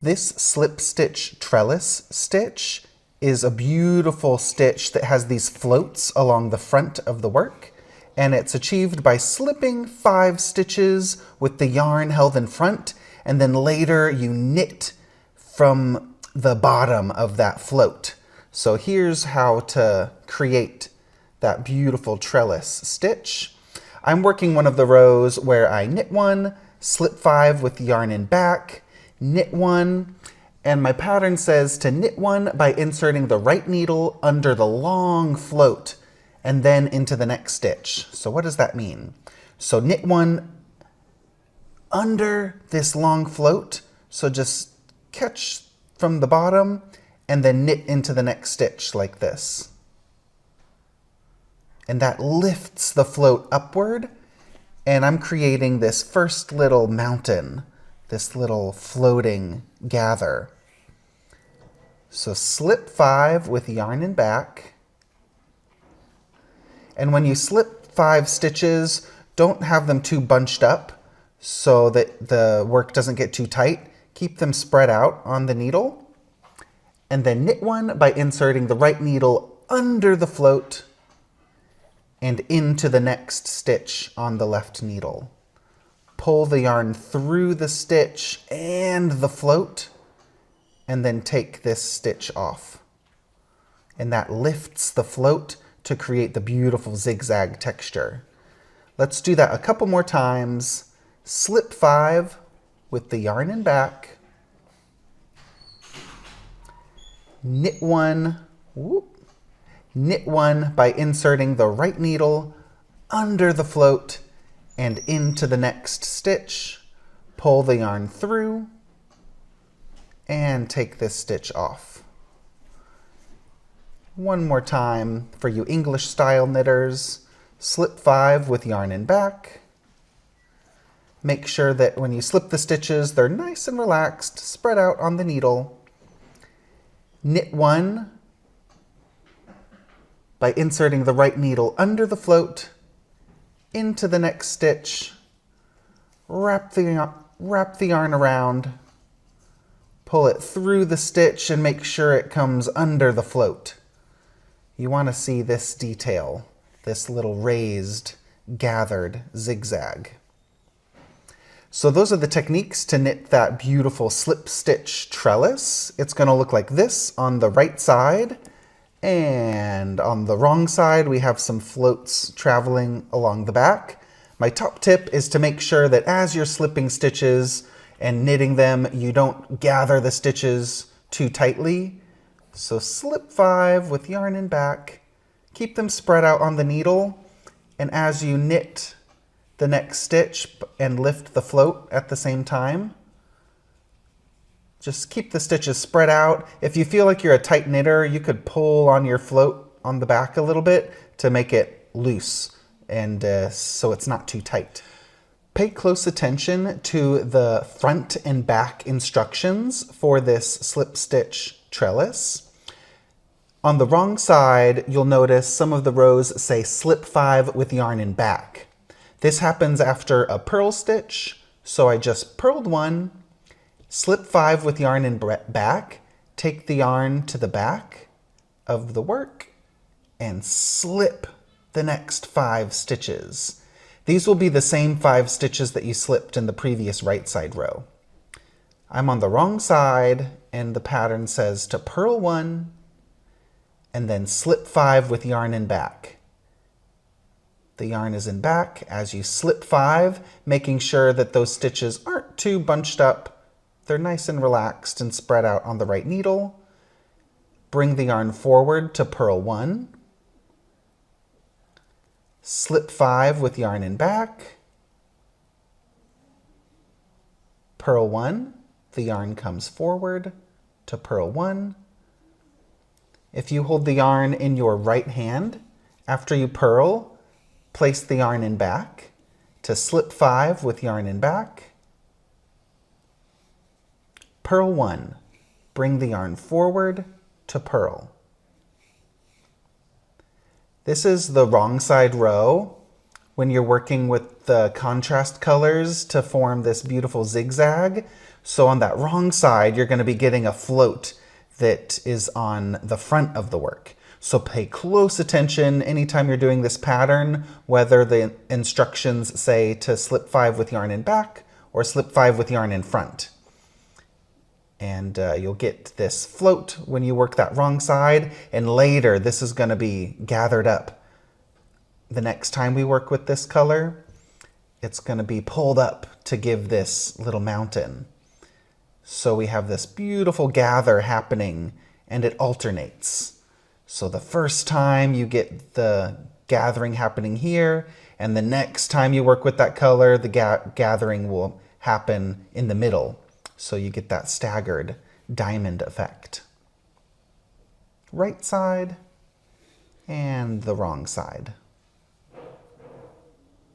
This slip stitch trellis stitch is a beautiful stitch that has these floats along the front of the work, and it's achieved by slipping 5 stitches with the yarn held in front, and then later you knit from the bottom of that float. So here's how to create that beautiful trellis stitch. I'm working one of the rows where I knit 1, slip 5 with the yarn in back, knit 1, and my pattern says to knit 1 by inserting the right needle under the long float and then into the next stitch. So what does that mean? So knit 1 under this long float, so just catch from the bottom and then knit into the next stitch like this. And that lifts the float upward, and I'm creating this first little mountain, this little floating gather. So slip 5 with yarn in back. And when you slip 5 stitches, don't have them too bunched up so that the work doesn't get too tight. Keep them spread out on the needle. And then knit 1 by inserting the right needle under the float and into the next stitch on the left needle. Pull the yarn through the stitch and the float, and then take this stitch off. And that lifts the float to create the beautiful zigzag texture. Let's do that a couple more times. Slip 5 with the yarn in back. Knit 1, knit 1 by inserting the right needle under the float and into the next stitch. Pull the yarn through and take this stitch off. One more time for you English style knitters. Slip 5 with yarn in back. Make sure that when you slip the stitches, they're nice and relaxed, spread out on the needle. Knit 1 by inserting the right needle under the float, into the next stitch, wrap the yarn around, pull it through the stitch and make sure it comes under the float. You want to see this detail, this little raised, gathered zigzag. So those are the techniques to knit that beautiful slip stitch trellis. It's going to look like this on the right side. And on the wrong side, we have some floats traveling along the back. My top tip is to make sure that as you're slipping stitches and knitting them, you don't gather the stitches too tightly. So slip 5 with yarn in back, keep them spread out on the needle, and as you knit the next stitch and lift the float at the same time, just keep the stitches spread out. If you feel like you're a tight knitter, you could pull on your float on the back a little bit to make it loose and so it's not too tight. Pay close attention to the front and back instructions for this slip stitch trellis. On the wrong side, you'll notice some of the rows say slip 5 with yarn in back. This happens after a purl stitch, so I just purled 1, slip 5 with yarn in back, take the yarn to the back of the work, and slip the next 5 stitches. These will be the same 5 stitches that you slipped in the previous right side row. I'm on the wrong side, and the pattern says to purl 1, and then slip 5 with yarn in back. The yarn is in back as you slip 5, making sure that those stitches aren't too bunched up. They're nice and relaxed and spread out on the right needle. Bring the yarn forward to purl 1. Slip 5 with yarn in back. Purl 1. The yarn comes forward to purl 1. If you hold the yarn in your right hand, after you purl, place the yarn in back to slip 5 with yarn in back. Purl 1, bring the yarn forward to purl. This is the wrong side row when you're working with the contrast colors to form this beautiful zigzag. So on that wrong side, you're going to be getting a float that is on the front of the work. So pay close attention anytime you're doing this pattern, whether the instructions say to slip 5 with yarn in back or slip 5 with yarn in front. And you'll get this float when you work that wrong side, and later this is going to be gathered up. The next time we work with this color, it's going to be pulled up to give this little mountain. So we have this beautiful gather happening, and it alternates. So the first time you get the gathering happening here, and the next time you work with that color, the gathering will happen in the middle. So you get that staggered diamond effect. Right side and the wrong side.